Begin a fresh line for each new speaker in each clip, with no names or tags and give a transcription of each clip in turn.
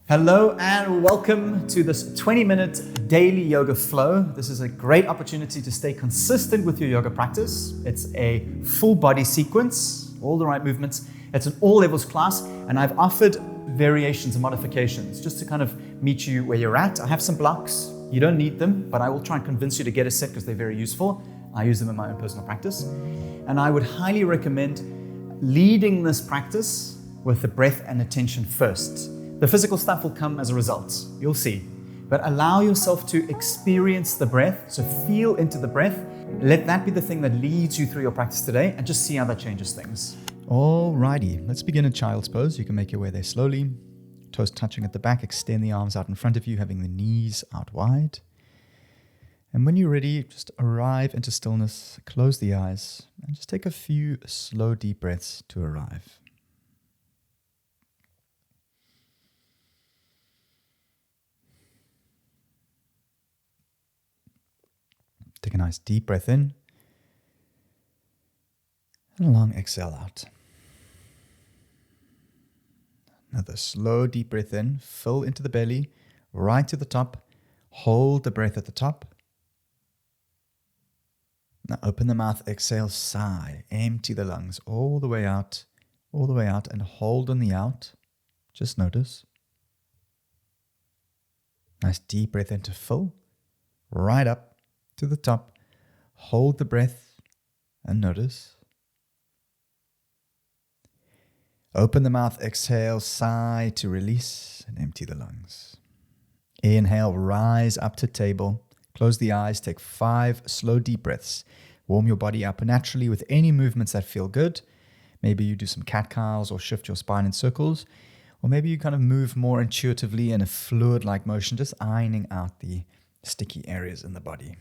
Hello and welcome to this 20-minute daily yoga flow. This is a great opportunity to stay consistent with your yoga practice. It's a full body sequence, all the right movements. It's an all levels class, and I've offered variations and modifications just to kind of meet you where you're at. I have some blocks. You don't need them, but I will try and convince you to get a set because they're very useful. I use them in my own personal practice. And I would highly recommend leading this practice with the breath and attention first. The physical stuff will come as a result, you'll see. But allow yourself to experience the breath, so feel into the breath. Let that be the thing that leads you through your practice today, and just see how that changes things. Alrighty, let's begin in child's pose. You can make your way there slowly. Toes touching at the back, extend the arms out in front of you, having the knees out wide. And when you're ready, just arrive into stillness, close the eyes, and just take a few slow, deep breaths to arrive. Take a nice deep breath in and a long exhale out. Another slow deep breath in, fill into the belly, right to the top. Hold the breath at the top. Now open the mouth, exhale, sigh, empty the lungs all the way out, and hold on the out. Just notice. Nice deep breath in to fill, right up to the top. Hold the breath and notice. Open the mouth, exhale, sigh to release and empty the lungs. Inhale, rise up to table. Close the eyes, take 5 slow deep breaths. Warm your body up naturally with any movements that feel good. Maybe you do some cat-cows or shift your spine in circles. Or maybe you kind of move more intuitively in a fluid-like motion, just ironing out the sticky areas in the body.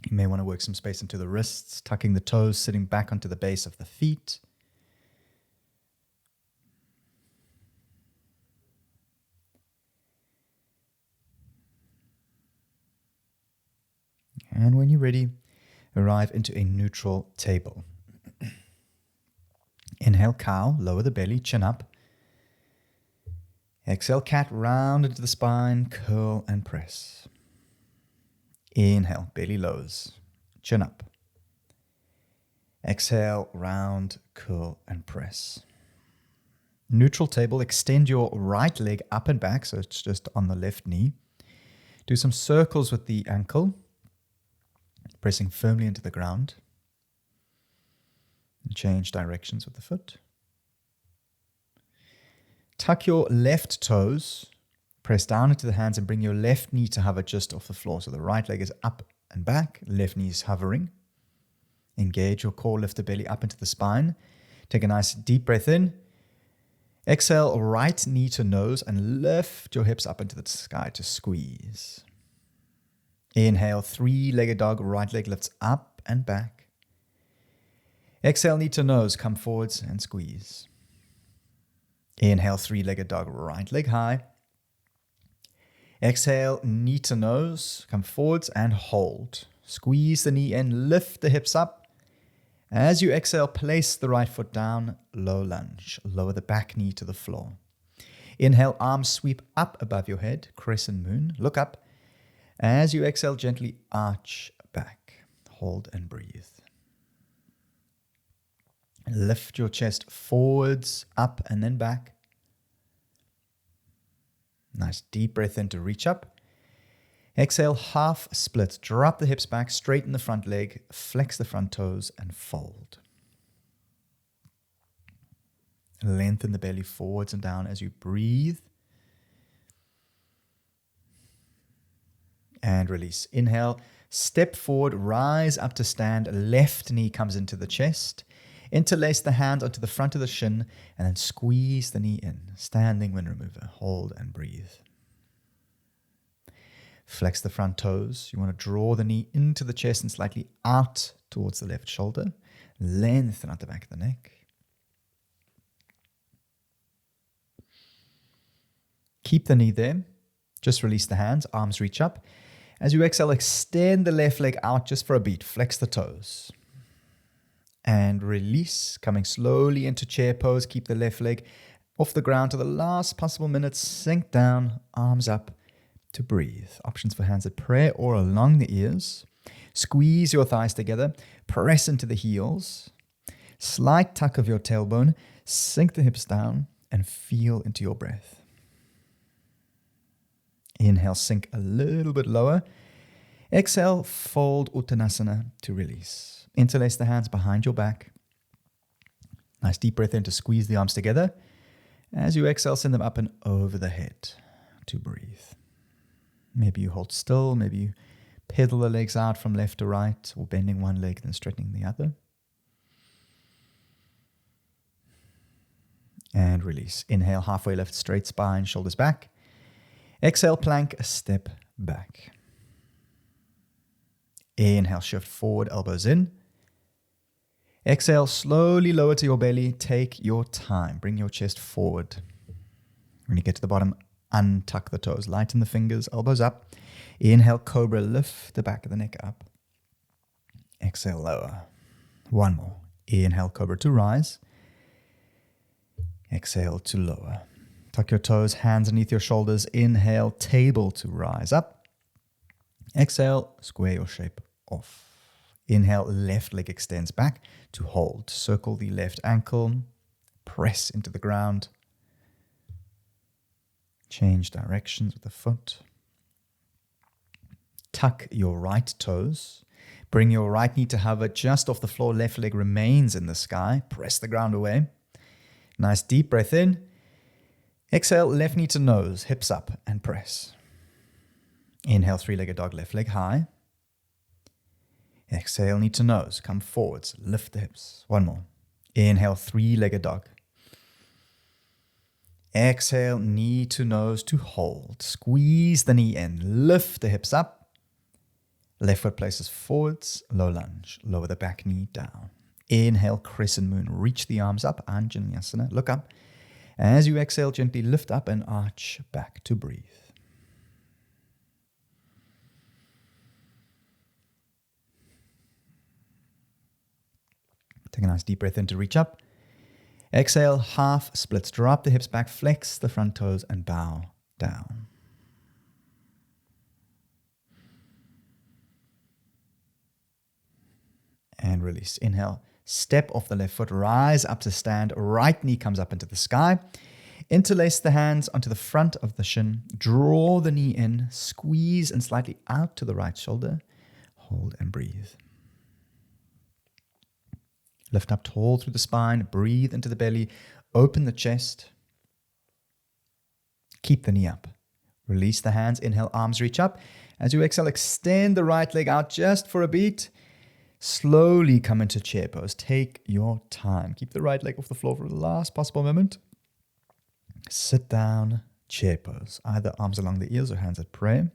You may want to work some space into the wrists, tucking the toes, sitting back onto the base of the feet. And when you're ready, arrive into a neutral table. Inhale, cow, lower the belly, chin up. Exhale, cat, round into the spine, curl and press. Inhale, belly lowers, chin up. Exhale, round, curl and press. Neutral table, extend your right leg up and back, so it's just on the left knee. Do some circles with the ankle, pressing firmly into the ground. And change directions with the foot. Tuck your left toes, press down into the hands and bring your left knee to hover just off the floor. So the right leg is up and back, left knee is hovering. Engage your core, lift the belly up into the spine. Take a nice deep breath in. Exhale, right knee to nose and lift your hips up into the sky to squeeze. Inhale, 3-legged dog, right leg lifts up and back. Exhale, knee to nose, come forwards and squeeze. Inhale, 3-legged dog, right leg high. Exhale, knee to nose, come forwards and hold. Squeeze the knee in, lift the hips up. As you exhale, place the right foot down, low lunge. Lower the back knee to the floor. Inhale, arms sweep up above your head, crescent moon, look up. As you exhale, gently arch back. Hold and breathe. Lift your chest forwards, up and then back. Nice deep breath in to reach up. Exhale, half split. Drop the hips back, straighten the front leg, flex the front toes and fold. Lengthen the belly forwards and down as you breathe. And release. Inhale, step forward, rise up to stand. Left knee comes into the chest. Interlace the hand onto the front of the shin and then squeeze the knee in. Standing wind remover. Hold and breathe. Flex the front toes. You want to draw the knee into the chest and slightly out towards the left shoulder. Lengthen out the back of the neck. Keep the knee there. Just release the hands. Arms reach up. As you exhale, extend the left leg out just for a beat. Flex the toes. And release, coming slowly into chair pose. Keep the left leg off the ground to the last possible minute. Sink down, arms up to breathe. Options for hands at prayer or along the ears. Squeeze your thighs together. Press into the heels. Slight tuck of your tailbone. Sink the hips down and feel into your breath. Inhale, sink a little bit lower. Exhale, fold Uttanasana to release. Interlace the hands behind your back. Nice deep breath in to squeeze the arms together. As you exhale, send them up and over the head to breathe. Maybe you hold still. Maybe you pedal the legs out from left to right, or bending one leg and straightening the other. And release. Inhale, halfway lift, straight spine, shoulders back. Exhale, plank, a step back. Inhale, shift forward, elbows in. Exhale, slowly lower to your belly. Take your time. Bring your chest forward. When you get to the bottom, untuck the toes. Lighten the fingers, elbows up. Inhale, cobra, lift the back of the neck up. Exhale, lower. One more. Inhale, cobra to rise. Exhale to lower. Tuck your toes, hands underneath your shoulders. Inhale, table to rise up. Exhale, square your shape off. Inhale, left leg extends back to hold. Circle the left ankle. Press into the ground. Change directions with the foot. Tuck your right toes. Bring your right knee to hover just off the floor. Left leg remains in the sky. Press the ground away. Nice deep breath in. Exhale, left knee to nose, hips up and press. Inhale, three-legged dog, left leg high. Exhale, knee to nose, come forwards, lift the hips. One more. Inhale, three-legged dog. Exhale, knee to nose to hold. Squeeze the knee in, lift the hips up. Left foot places forwards, low lunge. Lower the back knee down. Inhale, crescent moon. Reach the arms up, Anjaneyasana. Look up. As you exhale, gently lift up and arch back to breathe. Take a nice deep breath in to reach up. Exhale, half splits. Drop the hips back, flex the front toes, and bow down. And release. Inhale, step off the left foot, rise up to stand. Right knee comes up into the sky. Interlace the hands onto the front of the shin. Draw the knee in, squeeze and slightly out to the right shoulder. Hold and breathe. Lift up tall through the spine, breathe into the belly, open the chest. Keep the knee up. Release the hands, inhale, arms reach up. As you exhale, extend the right leg out just for a beat. Slowly come into chair pose. Take your time. Keep the right leg off the floor for the last possible moment. Sit down, chair pose. Either arms along the ears or hands at prayer.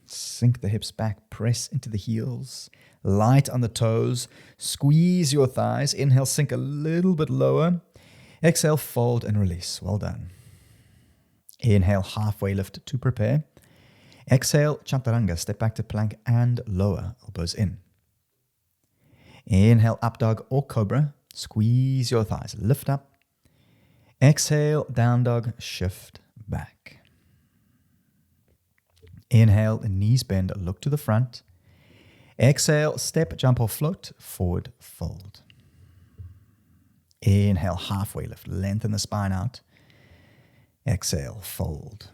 Sink the hips back, press into the heels. Light on the toes. Squeeze your thighs. Inhale, sink a little bit lower. Exhale, fold and release. Well done. Inhale, halfway lift to prepare. Exhale, chaturanga, step back to plank and lower, elbows in. Inhale, up dog or cobra. Squeeze your thighs, lift up. Exhale, down dog, shift back. Inhale, knees bend, look to the front. Exhale, step, jump or float, forward fold. Inhale, halfway lift, lengthen the spine out. Exhale, fold.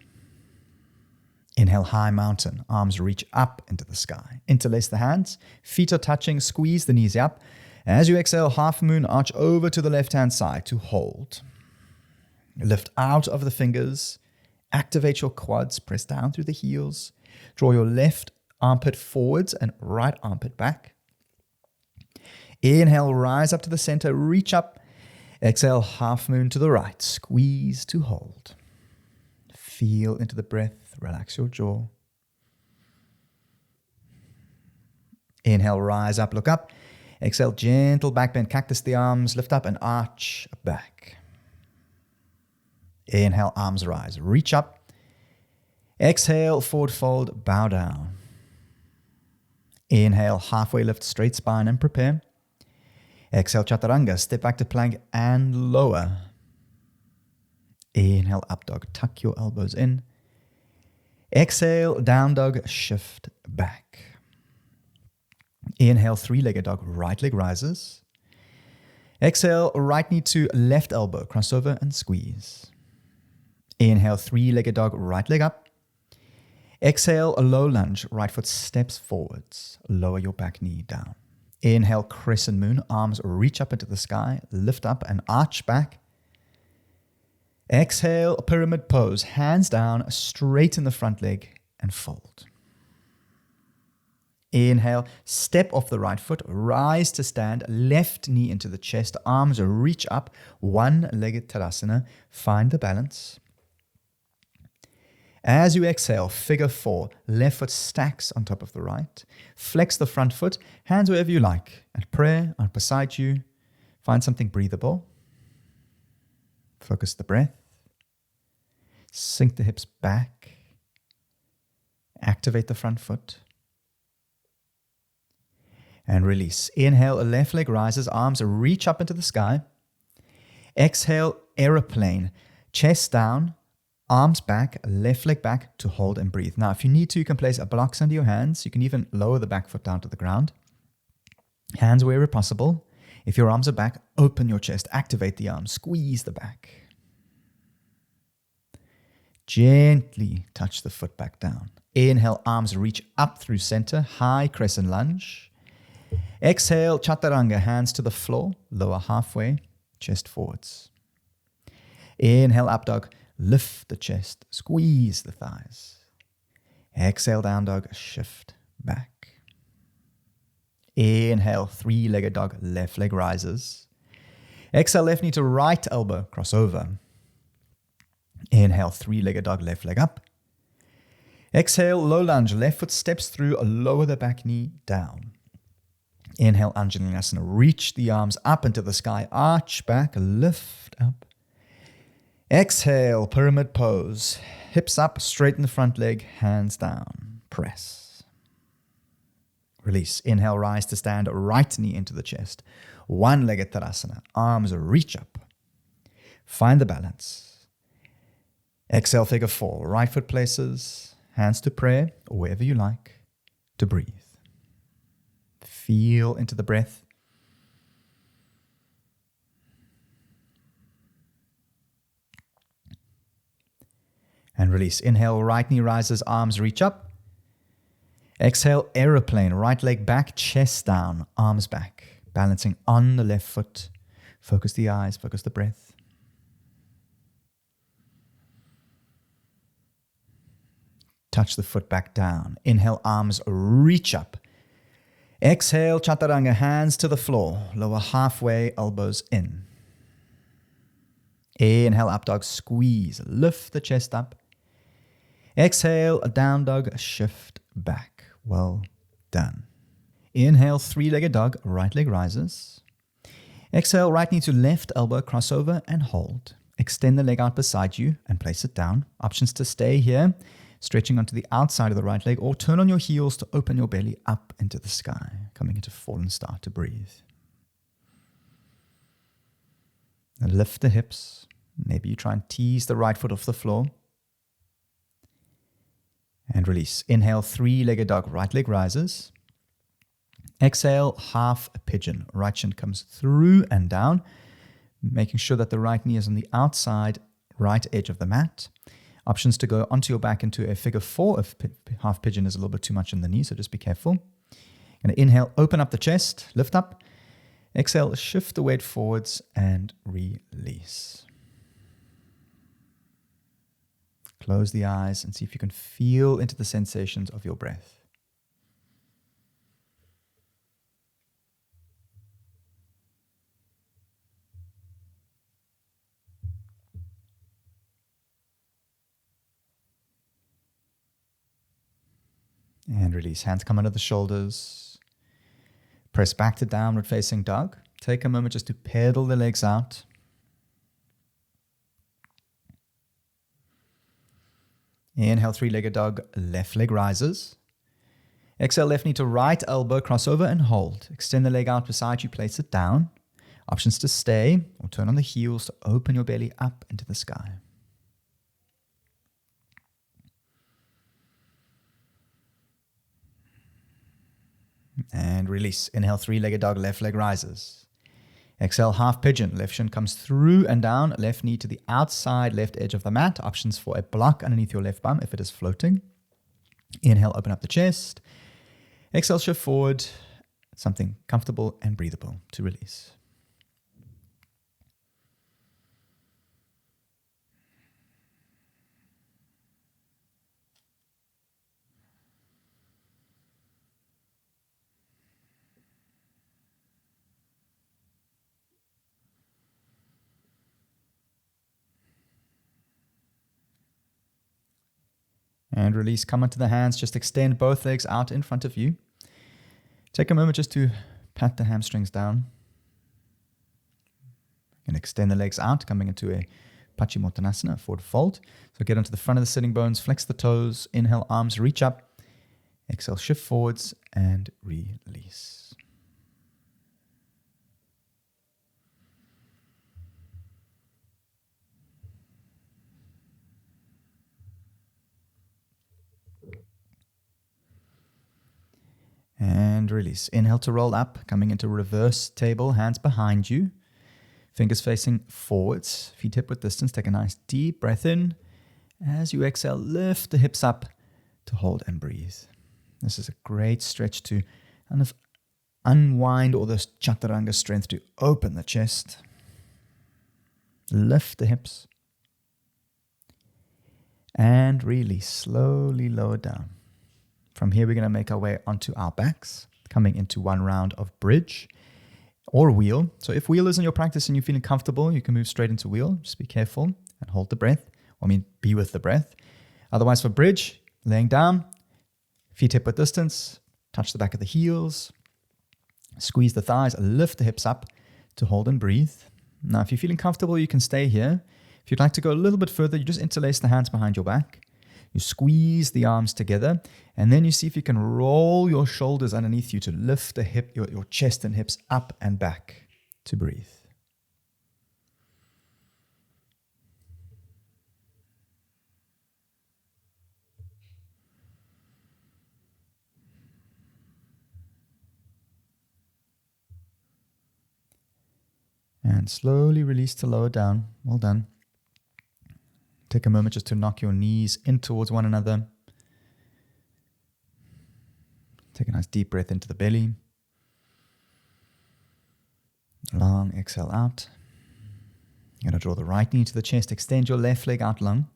Inhale, high mountain, arms reach up into the sky. Interlace the hands, feet are touching, squeeze the knees up. As you exhale, half moon, arch over to the left-hand side to hold. Lift out of the fingers, activate your quads, press down through the heels. Draw your left armpit forwards and right armpit back. Inhale, rise up to the center, reach up. Exhale, half moon to the right, squeeze to hold. Feel into the breath, relax your jaw. Inhale, rise up, look up. Exhale, gentle back bend, cactus the arms, lift up and arch back. Inhale, arms rise, reach up. Exhale, forward fold, bow down. Inhale, halfway lift, straight spine and prepare. Exhale, chaturanga, step back to plank and lower. Inhale, up dog, tuck your elbows in. Exhale, down dog, shift back. Inhale, three-legged dog, right leg rises. Exhale, right knee to left elbow, crossover and squeeze. Inhale, three-legged dog, right leg up. Exhale, a low lunge, right foot steps forwards. Lower your back knee down. Inhale, crescent moon, arms reach up into the sky, lift up and arch back. Exhale, pyramid pose, hands down, straighten the front leg and fold. Inhale, step off the right foot, rise to stand, left knee into the chest, arms reach up, one-legged Tadasana, find the balance. As you exhale, figure four, left foot stacks on top of the right, flex the front foot, hands wherever you like, at prayer or beside you, find something breathable. Focus the breath. Sink the hips back. Activate the front foot. And release. Inhale, left leg rises, arms reach up into the sky. Exhale, aeroplane, chest down, arms back, left leg back to hold and breathe. Now, if you need to, you can place blocks under your hands. You can even lower the back foot down to the ground. Hands wherever possible. If your arms are back, open your chest, activate the arms, squeeze the back. Gently touch the foot back down. Inhale, arms reach up through center, high crescent lunge. Exhale, chaturanga, hands to the floor, lower halfway, chest forwards. Inhale, up dog, lift the chest, squeeze the thighs. Exhale, down dog, shift back. Inhale, three-legged dog, left leg rises. Exhale, left knee to right elbow, cross over. Inhale, three-legged dog, left leg up. Exhale, low lunge, left foot steps through, lower the back knee down. Inhale, Anjaneyasana, reach the arms up into the sky, arch back, lift up. Exhale, pyramid pose, hips up, straighten the front leg, hands down, press. Release. Inhale, rise to stand, right knee into the chest. One-legged Tadasana, arms reach up. Find the balance. Exhale, figure four, right foot places, hands to prayer, or wherever you like, to breathe. Feel into the breath. And release. Inhale, right knee rises, arms reach up. Exhale, aeroplane, right leg back, chest down, arms back. Balancing on the left foot. Focus the eyes, focus the breath. Touch the foot back down. Inhale, arms reach up. Exhale, chaturanga, hands to the floor. Lower halfway, elbows in. Inhale, up dog, squeeze. Lift the chest up. Exhale, a down dog, shift back. Well done. Inhale, three-legged dog, right leg rises. Exhale, right knee to left elbow, crossover and hold. Extend the leg out beside you and place it down. Options to stay here, stretching onto the outside of the right leg, or turn on your heels to open your belly up into the sky, coming into fallen star to breathe. And lift the hips. Maybe you try and tease the right foot off the floor. And release. Inhale, three-legged dog, right leg rises. Exhale, half a pigeon. Right shin comes through and down, making sure that the right knee is on the outside right edge of the mat. Options to go onto your back into a figure four. If half pigeon is a little bit too much in the knee, so just be careful. Going to inhale, open up the chest, lift up. Exhale, shift the weight forwards and release. Close the eyes and see if you can feel into the sensations of your breath. And release. Hands come under the shoulders. Press back to downward facing dog. Take a moment just to pedal the legs out. Inhale, three-legged dog, left leg rises. Exhale, left knee to right elbow, cross over and hold. Extend the leg out beside you, place it down. Options to stay or turn on the heels to open your belly up into the sky. And release. Inhale, three-legged dog, left leg rises. Exhale, half pigeon. Left shin comes through and down. Left knee to the outside left edge of the mat. Options for a block underneath your left bum if it is floating. Inhale, open up the chest. Exhale, shift forward. Something comfortable and breathable to release. And release, come onto the hands, just extend both legs out in front of you. Take a moment just to pat the hamstrings down. And extend the legs out, coming into a Paschimottanasana, forward fold. So get onto the front of the sitting bones, flex the toes, inhale, arms reach up. Exhale, shift forwards and release. And release. Inhale to roll up, coming into reverse table, hands behind you, fingers facing forwards, feet hip width distance. Take a nice deep breath in. As you exhale, lift the hips up to hold and breathe. This is a great stretch to kind of unwind all this chaturanga strength to open the chest. Lift the hips. And release. Slowly lower down. From here, we're going to make our way onto our backs, coming into one round of bridge or wheel. So if wheel isn't your practice and you're feeling comfortable, you can move straight into wheel. Just be careful and hold the breath. Be with the breath. Otherwise, for bridge, laying down, feet hip width distance, touch the back of the heels, squeeze the thighs, lift the hips up to hold and breathe. Now, if you're feeling comfortable, you can stay here. If you'd like to go a little bit further, you just interlace the hands behind your back. You squeeze the arms together, and then you see if you can roll your shoulders underneath you to lift the hip, your chest and hips up and back to breathe. And slowly release to lower down. Well done. Take a moment just to knock your knees in towards one another. Take a nice deep breath into the belly. Long exhale out. You're going to draw the right knee to the chest. Extend your left leg out long.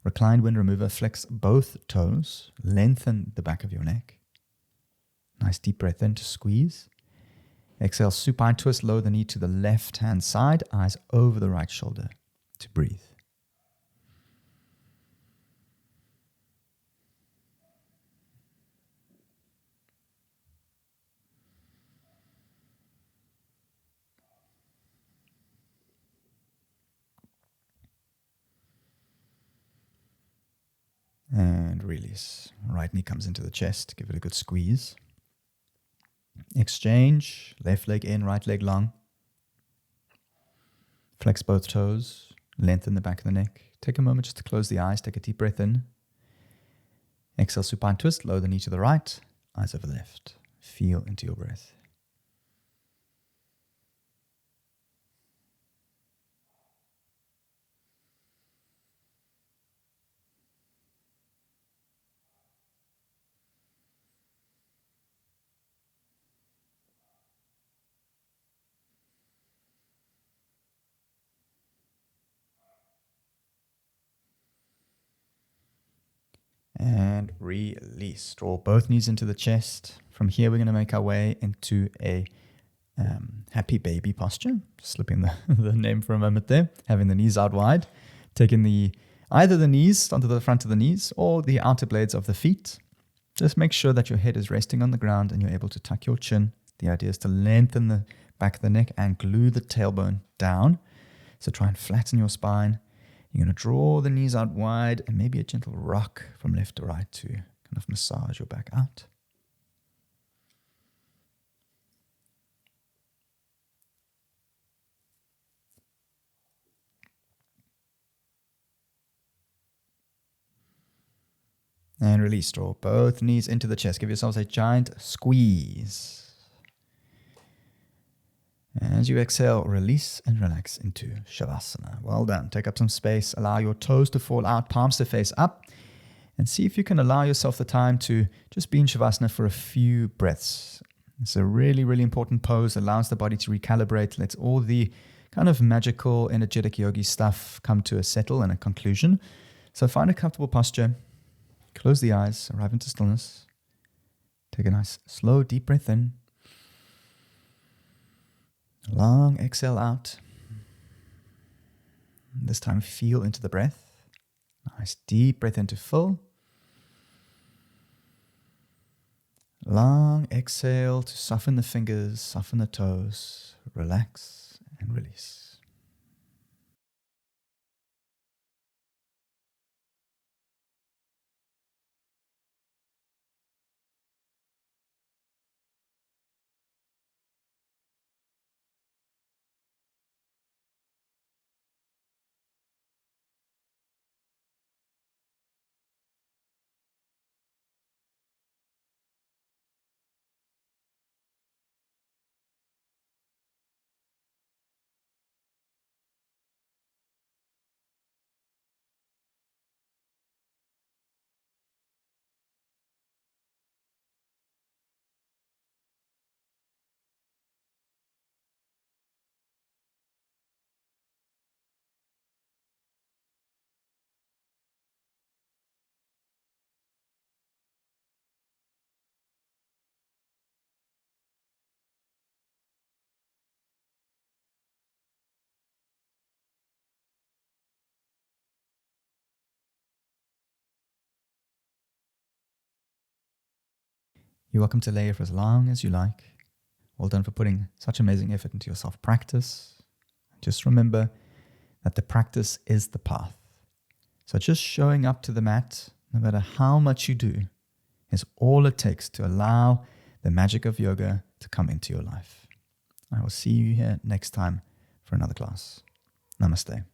Recline wind remover. Flex both toes. Lengthen the back of your neck. Nice deep breath in to squeeze. Exhale, supine twist. Lower the knee to the left hand side. Eyes over the right shoulder to breathe. And release. Right knee comes into the chest. Give it a good squeeze. Exchange. Left leg in, right leg long. Flex both toes. Lengthen the back of the neck. Take a moment just to close the eyes. Take a deep breath in. Exhale, supine twist. Lower the knee to the right. Eyes over the left. Feel into your breath. And release. Draw both knees into the chest. From here, we're going to make our way into a happy baby posture. Slipping the name for a moment there. Having the knees out wide. Taking either the knees onto the front of the knees or the outer blades of the feet. Just make sure that your head is resting on the ground and you're able to tuck your chin. The idea is to lengthen the back of the neck and glue the tailbone down. So try and flatten your spine. You're going to draw the knees out wide and maybe a gentle rock from left to right to kind of massage your back out. And release. Draw both knees into the chest. Give yourselves a giant squeeze. As you exhale, release and relax into Shavasana. Well done. Take up some space. Allow your toes to fall out, palms to face up. And see if you can allow yourself the time to just be in Shavasana for a few breaths. It's a really, really important pose. Allows the body to recalibrate. Lets all the kind of magical, energetic yogi stuff come to a settle and a conclusion. So find a comfortable posture. Close the eyes. Arrive into stillness. Take a nice, slow, deep breath in. Long exhale out. This time feel into the breath. Nice deep breath in to fill. Long exhale to soften the fingers, soften the toes, relax and release. You're welcome to lay here for as long as you like. Well done for putting such amazing effort into your self-practice. Just remember that the practice is the path. So just showing up to the mat, no matter how much you do, is all it takes to allow the magic of yoga to come into your life. I will see you here next time for another class. Namaste.